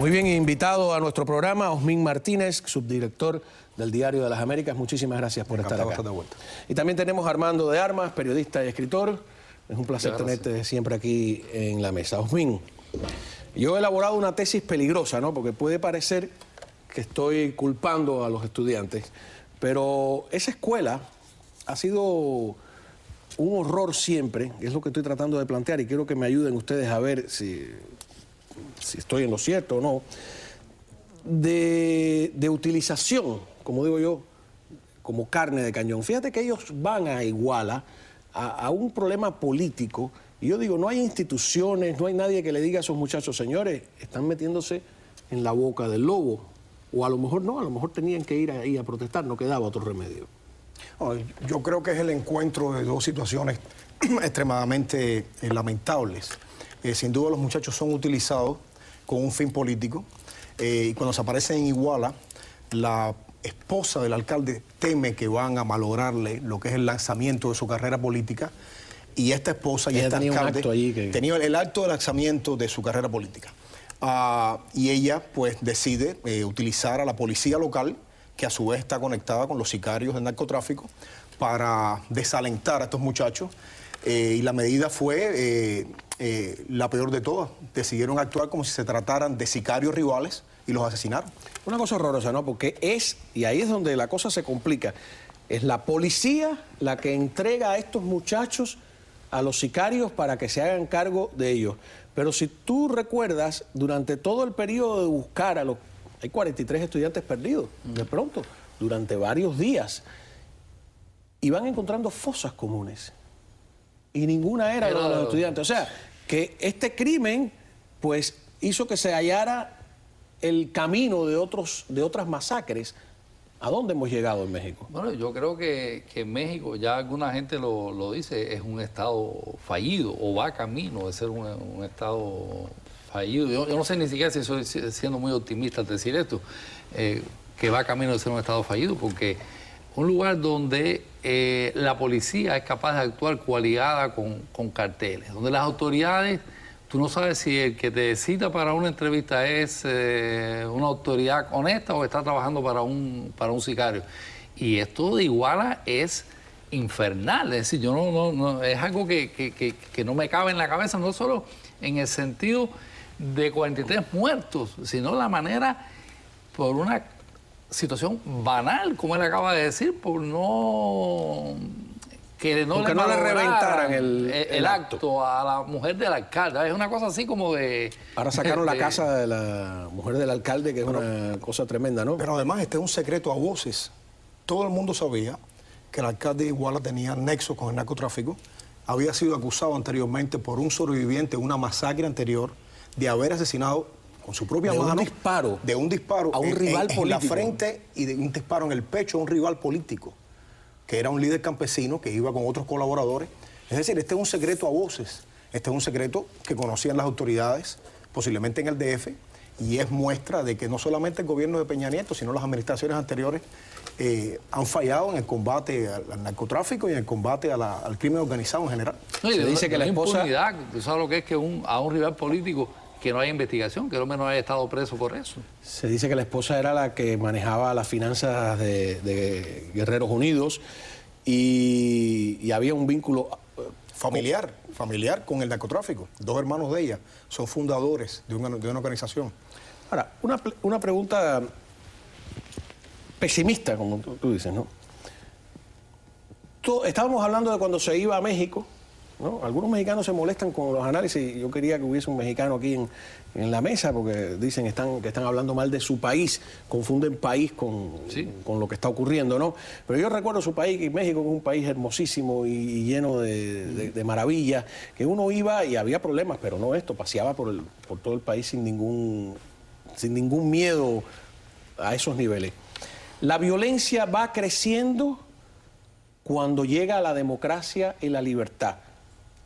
Muy bien, invitado a nuestro programa, Osmin Martínez, subdirector del Diario de las Américas. Muchísimas gracias por estar acá. De vuelta. Y también tenemos a Armando de Armas, periodista y escritor. Es un placer tenerte siempre aquí en la mesa. Osmin, yo he elaborado una tesis peligrosa, ¿no? Porque puede parecer que estoy culpando a los estudiantes, pero esa escuela ha sido un horror siempre, es lo que estoy tratando de plantear y quiero que me ayuden ustedes a ver si estoy en lo cierto o no, de utilización, como digo yo, como carne de cañón. Fíjate que ellos van a Iguala a un problema político y yo digo, no hay instituciones, no hay nadie que le diga a esos muchachos, señores, están metiéndose en la boca del lobo. O a lo mejor no, a lo mejor tenían que ir ahí a protestar, no quedaba otro remedio. Yo creo que es el encuentro de dos situaciones extremadamente lamentables. Sin duda los muchachos son utilizados con un fin político y cuando se aparecen en Iguala, la esposa del alcalde teme que van a malograrle lo que es el lanzamiento de su carrera política y esta esposa y este alcalde tenía el acto de lanzamiento de su carrera política. Y ella pues decide utilizar a la policía local, que a su vez está conectada con los sicarios del narcotráfico, para desalentar a estos muchachos. Y la medida fue la peor de todas. Decidieron actuar como si se trataran de sicarios rivales y los asesinaron. Una cosa horrorosa, ¿no? Porque y ahí es donde la cosa se complica, es la policía la que entrega a estos muchachos a los sicarios para que se hagan cargo de ellos. Pero si tú recuerdas, durante todo el periodo de buscar a los... Hay 43 estudiantes perdidos, de pronto, durante varios días. Y van encontrando fosas comunes. Y ninguna era de los estudiantes. O sea, que este crimen, pues, hizo que se hallara el camino de otras masacres. ¿A dónde hemos llegado en México? Bueno, yo creo que en México, ya alguna gente lo dice, es un estado fallido o va camino de ser un estado fallido. Yo no sé ni siquiera si estoy siendo muy optimista al decir esto, que va camino de ser un estado fallido, porque un lugar donde la policía es capaz de actuar coaligada con carteles, donde las autoridades... Tú no sabes si el que te cita para una entrevista es una autoridad honesta o está trabajando para un sicario. Y esto de Iguala es infernal. Es decir, yo no es algo que no me cabe en la cabeza, no solo en el sentido de 43 muertos, sino la manera, por una situación banal, como él acaba de decir, por no... que no le reventaran el acto a la mujer del alcalde. Es una cosa así como de... Ahora sacaron la casa de la mujer del alcalde, que es una cosa tremenda, ¿no? Pero además este es un secreto a voces. Todo el mundo sabía que el alcalde de Iguala tenía nexo con el narcotráfico. Había sido acusado anteriormente por un sobreviviente de una masacre anterior de haber asesinado con su propia mano... De un disparo a un rival político. En la frente y de un disparo en el pecho a un rival político, que era un líder campesino que iba con otros colaboradores. Es decir, este es un secreto a voces, este es un secreto que conocían las autoridades, posiblemente en el DF, y es muestra de que no solamente el gobierno de Peña Nieto, sino las administraciones anteriores han fallado en el combate al narcotráfico y en el combate al crimen organizado en general. No, se dice que la esposa... Impunidad, ¿tú sabes lo que es que a un rival político que no haya investigación, que el hombre no haya estado preso por eso? Se dice que la esposa era la que manejaba las finanzas de Guerreros Unidos y había un vínculo familiar con el narcotráfico. Dos hermanos de ella son fundadores de una organización. Ahora, una pregunta pesimista, como tú dices, ¿no? Estábamos hablando de cuando se iba a México, ¿no? Algunos mexicanos se molestan con los análisis. Yo quería que hubiese un mexicano aquí en la mesa porque dicen que están hablando mal de su país, confunden país con lo que está ocurriendo, ¿no? Pero yo recuerdo su país, y México, que es un país hermosísimo y lleno de maravillas, que uno iba y había problemas, pero no esto, paseaba por todo el país sin ningún miedo a esos niveles. La violencia va creciendo cuando llega la democracia y la libertad.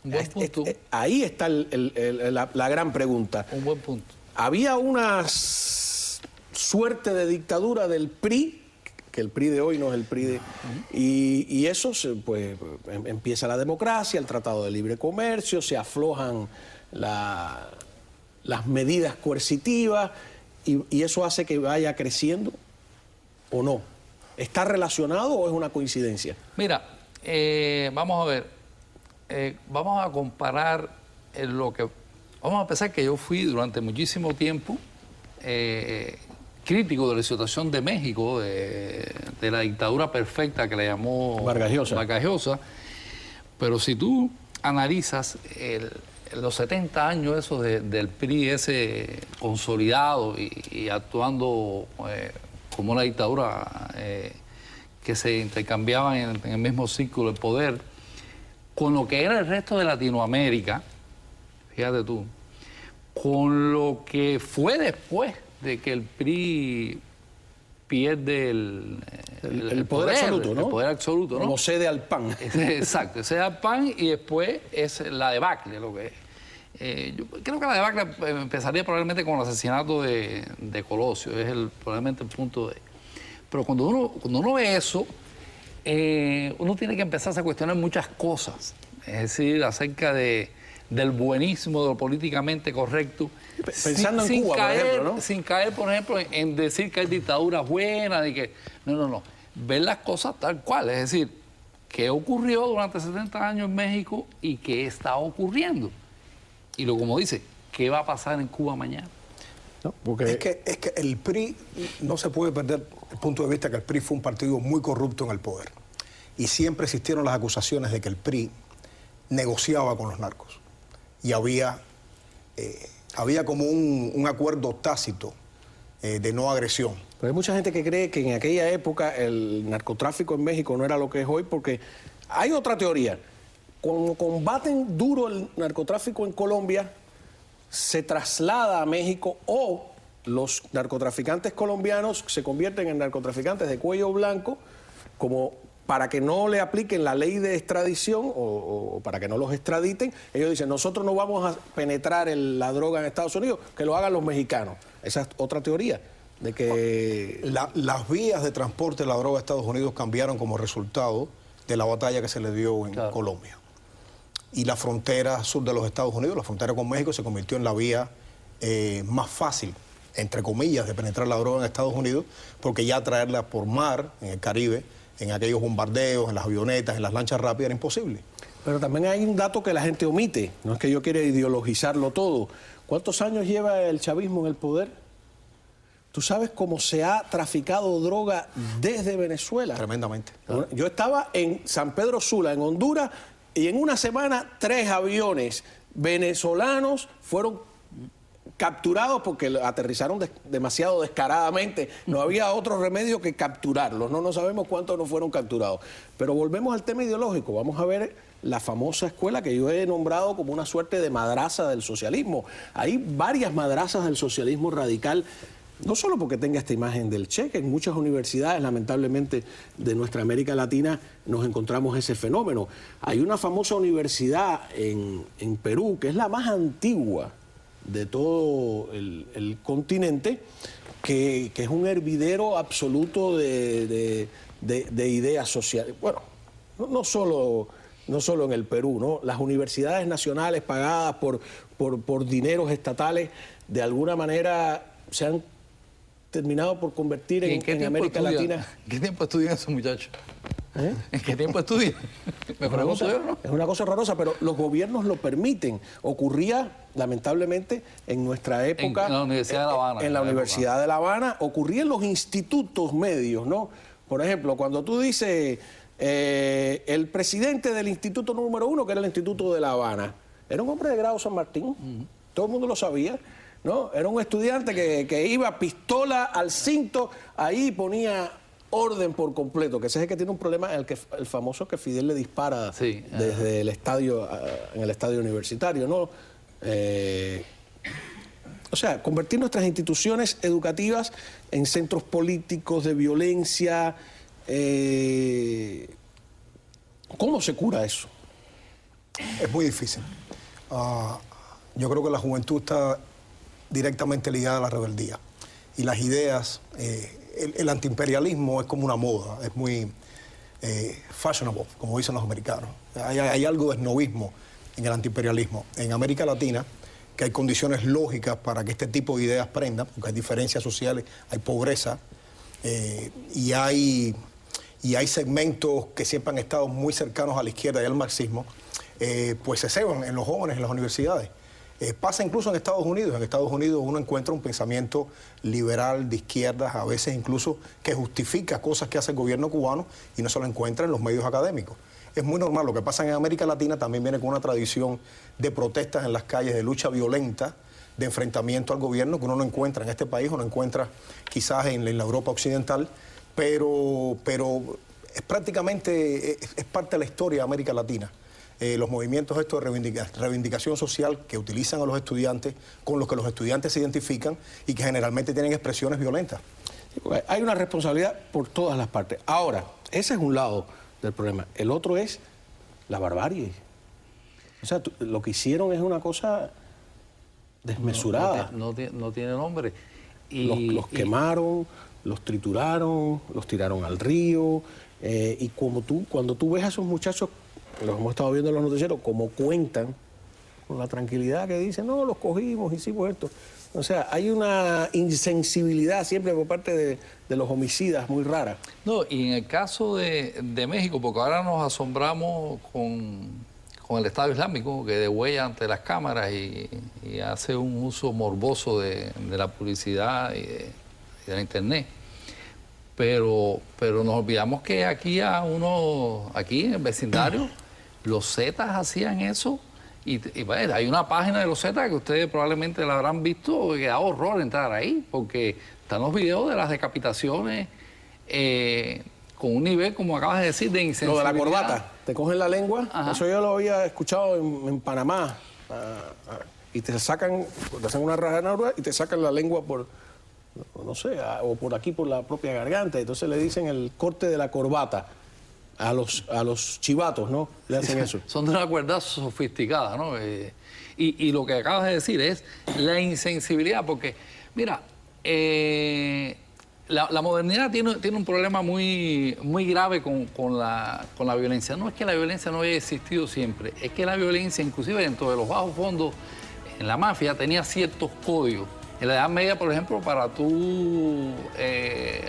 Buen punto. Ahí está la gran pregunta. Un buen punto. Había una suerte de dictadura del PRI, que el PRI de hoy no es el PRI de... Y eso, pues, empieza la democracia, el Tratado de Libre Comercio, se aflojan las medidas coercitivas y eso hace que vaya creciendo o no. ¿Está relacionado o es una coincidencia? Mira, vamos a ver, vamos a comparar vamos a pensar que yo fui durante muchísimo tiempo crítico de la situación de México, de la dictadura perfecta que le llamó Vargas Llosa. Pero si tú analizas los 70 años esos del PRI ese consolidado y actuando como una dictadura que se intercambiaban en el mismo círculo de poder, con lo que era el resto de Latinoamérica, fíjate tú, con lo que fue después de que el PRI pierde el poder absoluto, ¿no? El poder absoluto, ¿no? Como cede al PAN. Exacto, cede al PAN y después es la debacle, lo que es. Yo creo que la debacle empezaría probablemente con el asesinato de Colosio, es probablemente el punto de... Pero cuando uno ve eso, uno tiene que empezar a cuestionar muchas cosas, es decir, acerca del buenismo, de lo políticamente correcto. Pensando en Cuba, por ejemplo, ¿no? Sin caer, por ejemplo, en decir que hay dictaduras buenas, de que... No. Ver las cosas tal cual, es decir, qué ocurrió durante 70 años en México y qué está ocurriendo. Y luego, como dice, ¿qué va a pasar en Cuba mañana? No, porque... es que el PRI, no se puede perder el punto de vista que el PRI fue un partido muy corrupto en el poder. Y siempre existieron las acusaciones de que el PRI negociaba con los narcos. Y había como un acuerdo tácito de no agresión. Pero hay mucha gente que cree que en aquella época el narcotráfico en México no era lo que es hoy, porque hay otra teoría. Cuando combaten duro el narcotráfico en Colombia, se traslada a México o los narcotraficantes colombianos se convierten en narcotraficantes de cuello blanco, como para que no le apliquen la ley de extradición o para que no los extraditen. Ellos dicen, nosotros no vamos a penetrar la droga en Estados Unidos, que lo hagan los mexicanos. Esa es otra teoría, de que... Las vías de transporte de la droga a Estados Unidos cambiaron como resultado de la batalla que se le dio en Colombia. Y la frontera sur de los Estados Unidos, la frontera con México, se convirtió en la vía más fácil, entre comillas, de penetrar la droga en Estados Unidos, porque ya traerla por mar, en el Caribe, en aquellos bombardeos, en las avionetas, en las lanchas rápidas, era imposible. Pero también hay un dato que la gente omite, no es que yo quiera ideologizarlo todo. ¿Cuántos años lleva el chavismo en el poder? ¿Tú sabes cómo se ha traficado droga desde Venezuela? Tremendamente. Yo estaba en San Pedro Sula, en Honduras, y en una semana 3 aviones venezolanos fueron capturados porque aterrizaron demasiado descaradamente. No había otro remedio que capturarlos. No sabemos cuántos no fueron capturados. Pero volvemos al tema ideológico. Vamos a ver la famosa escuela que yo he nombrado como una suerte de madraza del socialismo. Hay varias madrazas del socialismo radical, no solo porque tenga esta imagen del Che, que en muchas universidades, lamentablemente, de nuestra América Latina nos encontramos ese fenómeno. Hay una famosa universidad en Perú, que es la más antigua de todo el continente, que es un hervidero absoluto de ideas sociales. Bueno, no solo en el Perú, ¿no? Las universidades nacionales pagadas por dineros estatales, de alguna manera se han terminado por convertir en América Latina. ¿En qué tiempo estudian esos muchachos? ¿En qué tiempo estudian? Me pregunto yo, ¿no? Es una cosa horrorosa, pero los gobiernos lo permiten. Ocurría, lamentablemente, en nuestra época... En la Universidad de La Habana. En la Universidad de La Habana. Ocurría en los institutos medios, ¿no? Por ejemplo, cuando tú dices el presidente del instituto número 1, que era el Instituto de La Habana, era un hombre de grado San Martín. Todo el mundo lo sabía, ¿no? Era un estudiante que iba pistola al cinto, ahí ponía orden por completo, que ese es el que tiene un problema, el famoso que Fidel le dispara desde el estadio, en el estadio universitario, ¿no? O sea, convertir nuestras instituciones educativas en centros políticos de violencia. ¿Cómo se cura eso? Es muy difícil. Yo creo que la juventud está directamente ligada a la rebeldía. Y las ideas, el antiimperialismo es como una moda, es muy fashionable, como dicen los americanos. Hay algo de esnovismo en el antiimperialismo. En América Latina, que hay condiciones lógicas para que este tipo de ideas prendan, porque hay diferencias sociales, hay pobreza, y hay segmentos que siempre han estado muy cercanos a la izquierda y al marxismo, pues se ceban en los jóvenes, en las universidades. Pasa incluso en Estados Unidos. En Estados Unidos uno encuentra un pensamiento liberal de izquierdas, a veces incluso que justifica cosas que hace el gobierno cubano y no se lo encuentra en los medios académicos. Es muy normal. Lo que pasa en América Latina también viene con una tradición de protestas en las calles, de lucha violenta, de enfrentamiento al gobierno, que uno no encuentra en este país, uno encuentra quizás en la Europa occidental, pero es prácticamente, es parte de la historia de América Latina. Los movimientos estos de reivindicación social que utilizan a los estudiantes, con los que los estudiantes se identifican y que generalmente tienen expresiones violentas. Hay una responsabilidad por todas las partes. Ahora, ese es un lado del problema. El otro es la barbarie. O sea, lo que hicieron es una cosa desmesurada. No tiene nombre. Los quemaron, los trituraron, los tiraron al río. Y cuando tú ves a esos muchachos, los hemos estado viendo en los noticieros, como cuentan, con la tranquilidad que dicen, no, los cogimos, hicimos esto. O sea, hay una insensibilidad siempre por parte de los homicidas muy rara. No, y en el caso de México, porque ahora nos asombramos con el Estado Islámico, que degüella ante las cámaras y hace un uso morboso de la publicidad y de la Internet. Pero nos olvidamos que aquí en el vecindario, los Zetas hacían eso. Y bueno, hay una página de los Zetas que ustedes probablemente la habrán visto, que da horror entrar ahí, porque están los videos de las decapitaciones con un nivel, como acabas de decir, de insensibilidad. Lo de la corbata, te cogen la lengua. Ajá. Eso yo lo había escuchado en Panamá. Y te hacen una rajanura y te sacan la lengua por, no sé, o por aquí, por la propia garganta. Entonces le dicen el corte de la corbata. A los chivatos, ¿no? Le hacen eso. Son de una cuerdad sofisticada, ¿no? Y lo que acabas de decir es la insensibilidad, porque, mira, la modernidad tiene un problema muy grave con la violencia. No es que la violencia no haya existido siempre, es que la violencia, inclusive dentro de los bajos fondos, en la mafia, tenía ciertos códigos. En la Edad Media, por ejemplo, para tú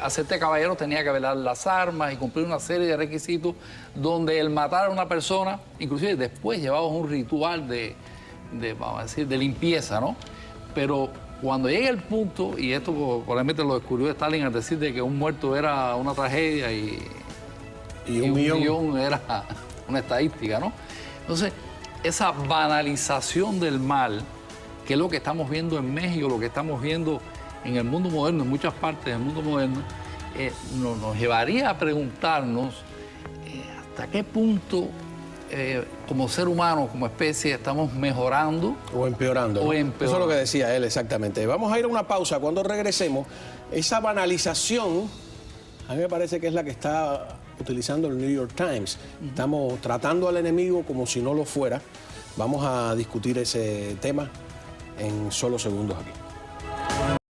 hacerte caballero tenía que velar las armas y cumplir una serie de requisitos donde el matar a una persona, inclusive después llevabas un ritual vamos a decir, de limpieza, ¿no? Pero cuando llega el punto, y esto probablemente lo descubrió Stalin al decir de que un muerto era una tragedia y un millón era una estadística, ¿no? Entonces, esa banalización del mal, que es lo que estamos viendo en México, lo que estamos viendo en el mundo moderno, en muchas partes del mundo moderno, nos llevaría a preguntarnos hasta qué punto como ser humano, como especie, estamos mejorando o empeorando. Eso es lo que decía él exactamente. Vamos a ir a una pausa. Cuando regresemos, esa banalización, a mí me parece que es la que está utilizando el New York Times. Estamos tratando al enemigo como si no lo fuera. Vamos a discutir ese tema en solo segundos aquí.